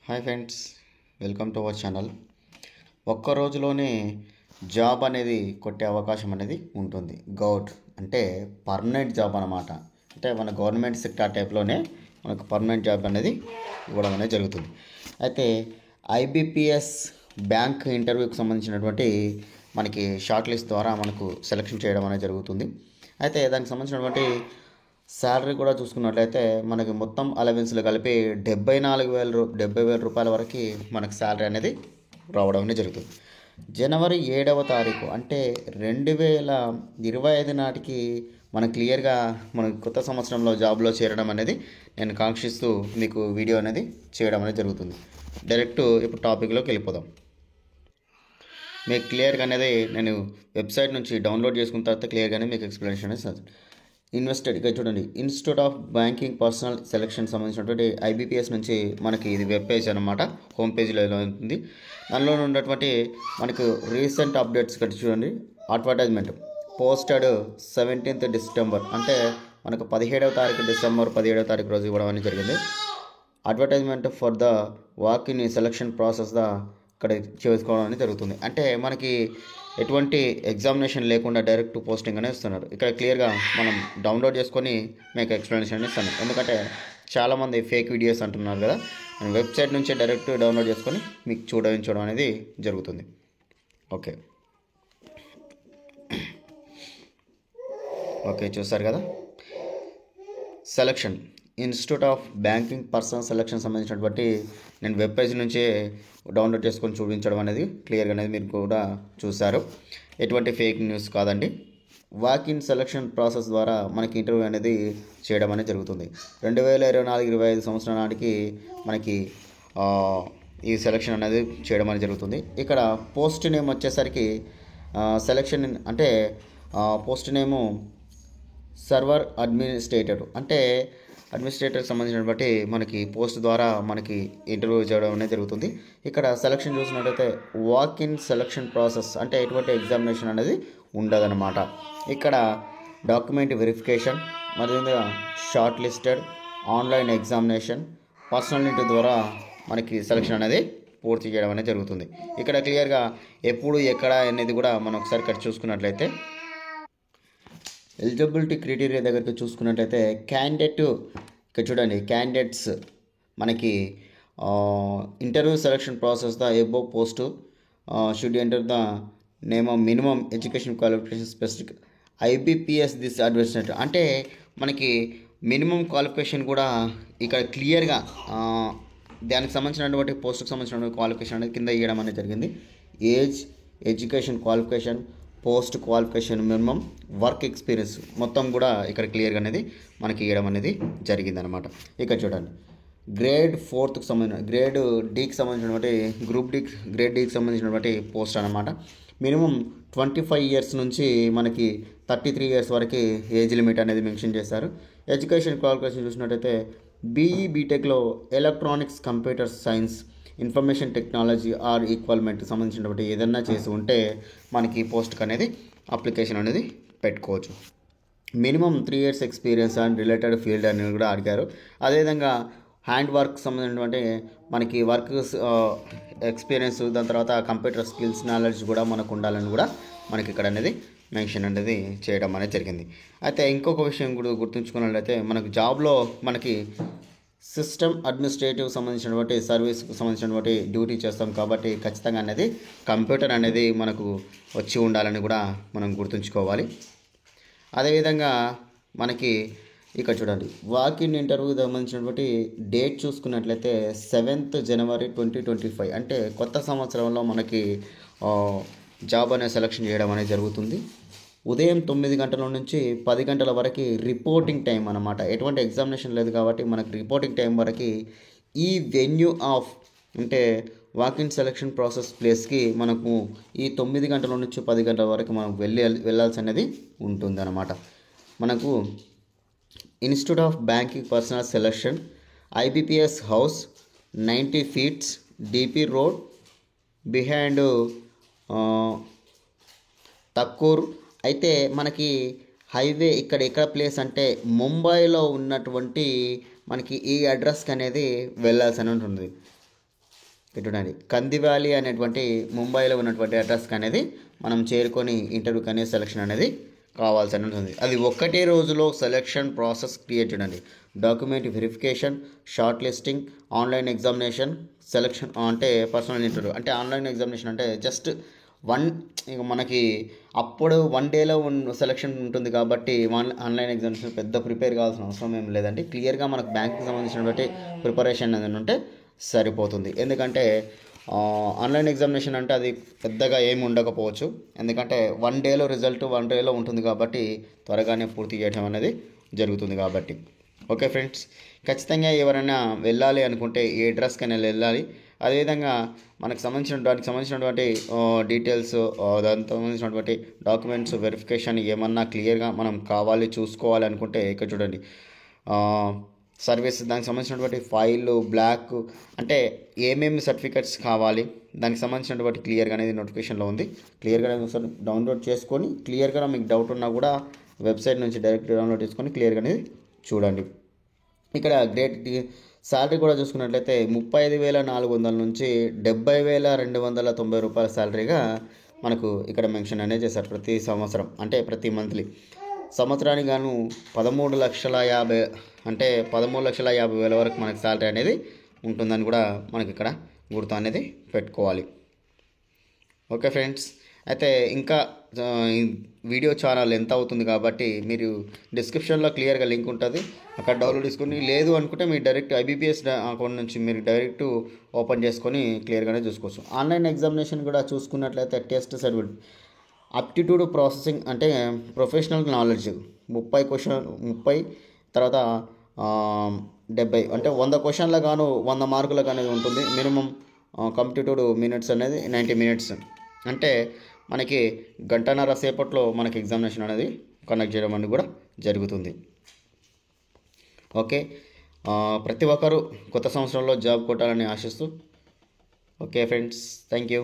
Hi friends, welcome to our channel. ఒక్క రోజులోనే job అనేది కొట్టే అవకాశం అనేది ఉంటుంది. అంటే పర్మనెంట్ జాబ్ అన్నమాట. అంటే మన గవర్నమెంట్ సెక్టార్ టైప్లోనే మనకు పర్మనెంట్ జాబ్ అనేది ఇవ్వడం అనేది జరుగుతుంది. అయితే ఐబిపిఎస్ బ్యాంక్ ఇంటర్వ్యూకి సంబంధించినటువంటి మనకి షార్ట్ లిస్ట్ ద్వారా మనకు సెలెక్షన్ చేయడం అనేది జరుగుతుంది. అయితే దానికి సంబంధించినటువంటి శాలరీ కూడా చూసుకున్నట్లయితే మనకి మొత్తం అలవెన్స్లు కలిపి 74,000 రూపాయల వరకు మనకు శాలరీ అనేది రావడం అనేది జరుగుతుంది. జనవరి 7వ తారీఖు అంటే 2025 నాటికి మనకు క్లియర్గా మన కొత్త సంవత్సరంలో జాబ్లో చేరడం అనేది నేను కాంక్షిస్తూ మీకు వీడియో అనేది చేయడం అనేది జరుగుతుంది. డైరెక్ట్ ఇప్పుడు టాపిక్లోకి వెళ్ళిపోదాం. మీకు క్లియర్గా అనేది నేను వెబ్సైట్ నుంచి డౌన్లోడ్ చేసుకున్న తర్వాత క్లియర్గానే మీకు ఎక్స్ప్లెనేషన్ అనేది ఇన్వెస్టెడ్. ఇక్కడ చూడండి, institute of banking personnel selection సంబంధించినటువంటి ఐబిపిఎస్ నుంచి మనకి ఇది వెబ్ పేజ్ అనమాట. హోమ్ పేజ్లో ఉంటుంది. దానిలో ఉన్నటువంటి మనకు రీసెంట్ అప్డేట్స్ ఇక్కడ చూడండి. అడ్వర్టైజ్మెంట్ పోస్టెడ్ 17th December అంటే మనకు 17వ తారీఖు రోజు ఇవ్వడం అనేది జరిగింది. Advertisement for the walk in selection process ఇక్కడ చేసుకోవడం అనేది జరుగుతుంది. అంటే మనకి ఎటువంటి ఎగ్జామినేషన్ లేకుండా డైరెక్ట్ పోస్టింగ్ అనేది ఇస్తున్నారు. ఇక్కడ క్లియర్గా మనం డౌన్లోడ్ చేసుకొని మీకు ఎక్స్ప్లెనేషన్ ఇస్తాను. ఎందుకంటే చాలామంది ఫేక్ వీడియోస్ అంటున్నారు కదా, నేను వెబ్సైట్ నుంచే డైరెక్ట్ డౌన్లోడ్ చేసుకొని మీకు చూడడం అనేది జరుగుతుంది. ఓకే చూస్తారు కదా. Selection institute of banking personnel selection సంబంధించినటువంటి నేను వెబ్ పేజ్ నుంచే డౌన్లోడ్ చేసుకొని చూపించడం అనేది క్లియర్గా అనేది మీరు కూడా చూశారు. ఎటువంటి ఫేక్ న్యూస్ కాదండి. వాక్ ఇన్ సెలక్షన్ ప్రాసెస్ ద్వారా మనకి ఇంటర్వ్యూ అనేది చేయడం అనేది జరుగుతుంది. 2024-25 సంవత్సరం నాటికి మనకి ఈ సెలక్షన్ అనేది చేయడం అనేది జరుగుతుంది. ఇక్కడ పోస్ట్ నేమ్ వచ్చేసరికి సెలక్షన్ అంటే పోస్ట్ నేము సర్వర్ అడ్మినిస్ట్రేటర్ అంటే అడ్మినిస్ట్రేటర్కి సంబంధించినటువంటి మనకి పోస్ట్ ద్వారా మనకి ఇంటర్వ్యూ చేయడం అనేది జరుగుతుంది. ఇక్కడ సెలక్షన్ చూసినట్టయితే వాక్ ఇన్ సెలక్షన్ ప్రాసెస్ అంటే ఎటువంటి ఎగ్జామినేషన్ అనేది ఉండదన్నమాట. ఇక్కడ డాక్యుమెంట్ వెరిఫికేషన్ మరియు short listed online examination personality ద్వారా మనకి సెలక్షన్ అనేది పూర్తి చేయడం అనేది జరుగుతుంది. ఇక్కడ క్లియర్గా ఎప్పుడు ఎక్కడ అనేది కూడా మనం ఒకసారి ఇక్కడ చూసుకున్నట్లయితే ఎలిజిబిలిటీ క్రైటీరియా దగ్గరికి చూసుకున్నట్లయితే ఇక్కడ చూడండి, క్యాండిడేట్స్ మనకి interview selection process the above post should enter the name of minimum education qualification specific IBPS this administrator అంటే మనకి మినిమం క్వాలిఫికేషన్ కూడా ఇక్కడ క్లియర్గా దానికి సంబంధించినటువంటి పోస్ట్కి సంబంధించినటువంటి క్వాలిఫికేషన్ అనేది కింద ఇవ్వడం అనేది జరిగింది. Age, education qualification, post qualification, minimum work experience మొత్తం కూడా ఇక్కడ క్లియర్గా అనేది మనకి ఇవ్వడం అనేది జరిగిందనమాట. ఇక్కడ చూడండి, గ్రేడ్ 4కి సంబంధించిన గ్రేడ్ డీకి సంబంధించినటువంటి గ్రేడ్ డీకి సంబంధించినటువంటి పోస్ట్ అనమాట. మినిమం 25 years నుంచి మనకి 33 years వరకు ఏజ్ లిమిట్ అనేది మెన్షన్ చేశారు. ఎడ్యుకేషన్ క్వాలిఫికేషన్ చూసినట్టయితే బీఈ బీటెక్లో electronics, computer science, information technology or ఈక్వల్మెంట్కి సంబంధించినటువంటి ఏదన్నా చేసి ఉంటే మనకి పోస్ట్కి అనేది అప్లికేషన్ అనేది పెట్టుకోవచ్చు. Minimum 3 years experience and related field అనేది కూడా అడిగారు. అదేవిధంగా హ్యాండ్ వర్క్ సంబంధించినటువంటి మనకి వర్క్ ఎక్స్పీరియన్స్, దాని తర్వాత కంప్యూటర్ స్కిల్స్ నాలెడ్జ్ కూడా మనకు ఉండాలని కూడా మనకి ఇక్కడ అనేది మెన్షన్ అనేది చేయడం అనేది జరిగింది. అయితే ఇంకొక విషయం కూడా గుర్తుంచుకున్నట్లయితే మనకు జాబ్లో మనకి సిస్టమ్ అడ్మినిస్ట్రేటివ్ సంబంధించినటువంటి సర్వీస్కి సంబంధించినటువంటి డ్యూటీ చేస్తాం కాబట్టి ఖచ్చితంగా అనేది కంప్యూటర్ అనేది మనకు వచ్చి ఉండాలని కూడా మనం గుర్తుంచుకోవాలి. అదేవిధంగా మనకి ఇక్కడ చూడండి, వాక్ ఇన్ ఇంటర్వ్యూకి సంబంధించినటువంటి డేట్ చూసుకున్నట్లయితే 7th January 2025 అంటే కొత్త సంవత్సరంలో మనకి జాబ్ అనేది సెలక్షన్ చేయడం అనేది జరుగుతుంది. ఉదయం 9 గంటల నుంచి 10 గంటల వరకు రిపోర్టింగ్ టైం అన్నమాట. ఎటువంటి ఎగ్జామినేషన్ లేదు కాబట్టి మనకి రిపోర్టింగ్ టైం వరకు ఈ వెన్యూ ఆఫ్ అంటే వాక్ ఇన్ సెలక్షన్ ప్రాసెస్ ప్లేస్కి మనకు ఈ 9 గంటల నుంచి 10 గంటల వరకు మనం వెళ్ళాల్సి అనేది ఉంటుందన్నమాట. మనకు institute of banking personnel selection IBPS house 90 feet DP road behind Thakur. అయితే మనకి హైవే ఎక్కడ ప్లేస్ అంటే ముంబైలో ఉన్నటువంటి మనకి ఈ అడ్రస్కి అనేది వెళ్ళాల్సి ఉంటుంది. చూడండి కందివ్యాలీ అనేటువంటి ముంబైలో ఉన్నటువంటి అడ్రస్కి అనేది మనం చేరుకొని ఇంటర్వ్యూకి అనేది సెలక్షన్ అనేది కావాల్సి ఉంటుంది. అది ఒక్కటే రోజులో సెలక్షన్ ప్రాసెస్ క్రియేట్ చేయండి. Document verification, short listing, online examination, selection అంటే పర్సనల్ ఇంటర్వ్యూ. అంటే ఆన్లైన్ ఎగ్జామినేషన్ అంటే జస్ట్ ఇక మనకి అప్పుడు 1 డేలో సెలక్షన్ ఉంటుంది కాబట్టి ఆన్లైన్ ఎగ్జామినేషన్ పెద్ద ప్రిపేర్ కావాల్సిన అవసరం ఏం లేదండి. క్లియర్గా మనకు బ్యాంక్కి సంబంధించినటువంటి ప్రిపరేషన్ అనేది ఉంటే సరిపోతుంది. ఎందుకంటే ఆన్లైన్ ఎగ్జామినేషన్ అంటే అది పెద్దగా ఏమి ఉండకపోవచ్చు. ఎందుకంటే 1 డేలో రిజల్ట్ 1 డేలో ఉంటుంది కాబట్టి త్వరగానే పూర్తి చేయడం అనేది జరుగుతుంది కాబట్టి. ఓకే ఫ్రెండ్స్, ఖచ్చితంగా ఎవరైనా వెళ్ళాలి అనుకుంటే ఏ అడ్రస్కైనా వెళ్ళాలి. అదేవిధంగా దానికి సంబంధించినటువంటి డీటెయిల్స్, దానికి సంబంధించినటువంటి డాక్యుమెంట్స్ వెరిఫికేషన్ ఏమన్నా క్లియర్గా మనం కావాలి చూసుకోవాలి అనుకుంటే ఇక్కడ చూడండి సర్వీస్, దానికి సంబంధించినటువంటి ఫైల్ బ్లాక్ అంటే ఏమేమి సర్టిఫికెట్స్ కావాలి దానికి సంబంధించినటువంటి క్లియర్గా అనేది నోటిఫికేషన్లో ఉంది. క్లియర్గా ఒకసారి డౌన్లోడ్ చేసుకొని క్లియర్గా మీకు డౌట్ ఉన్నా కూడా వెబ్సైట్ నుంచి డైరెక్ట్ డౌన్లోడ్ చేసుకొని క్లియర్గా అనేది చూడండి. ఇక్కడ గ్రేట్ శాలరీ కూడా చూసుకున్నట్లయితే 35,400 నుంచి 70,290 రూపాయల శాలరీగా మనకు ఇక్కడ మెన్షన్ అనేది చేశారు ప్రతి సంవత్సరం. అంటే ప్రతి మంత్లీ సంవత్సరానికి గాను 13,50,000 అంటే 13,50,000 వరకు మనకు శాలరీ అనేది ఉంటుందని కూడా మనకి ఇక్కడ గుర్తు అనేది పెట్టుకోవాలి. ఓకే ఫ్రెండ్స్, అయితే ఇంకా వీడియో ఛానల్ ఎంత అవుతుంది కాబట్టి మీరు డిస్క్రిప్షన్లో క్లియర్గా లింక్ ఉంటుంది, అక్కడ డౌన్లోడ్ చేసుకొని, లేదు అనుకుంటే మీరు డైరెక్ట్ IBPS అకౌంట్ నుంచి మీరు డైరెక్ట్ ఓపెన్ చేసుకొని క్లియర్గానే చూసుకోవచ్చు. ఆన్లైన్ ఎగ్జామినేషన్ కూడా చూసుకున్నట్లయితే టెస్ట్ సర్టిఫికేట్, అప్టిట్యూడ్ ప్రాసెసింగ్ అంటే ప్రొఫెషనల్ నాలెడ్జ్ 30 తర్వాత 70 అంటే 100 క్వశ్చన్ల గాను 100 మార్కుల కానీ ఉంటుంది. మినిమం కంప్యూటెడ్ మినిట్స్ అనేది 90 మినిట్స్. అంటే మనకి గంటన్నర సేపట్లో మనకి ఎగ్జామినేషన్ అనేది కండక్ట్ చేయడం అనేది కూడా జరుగుతుంది. ఓకే, ప్రతి ఒక్కరూ కొత్త సంవత్సరంలో జాబ్ కొట్టాలని ఆశిస్తూ. Okay friends, thank you.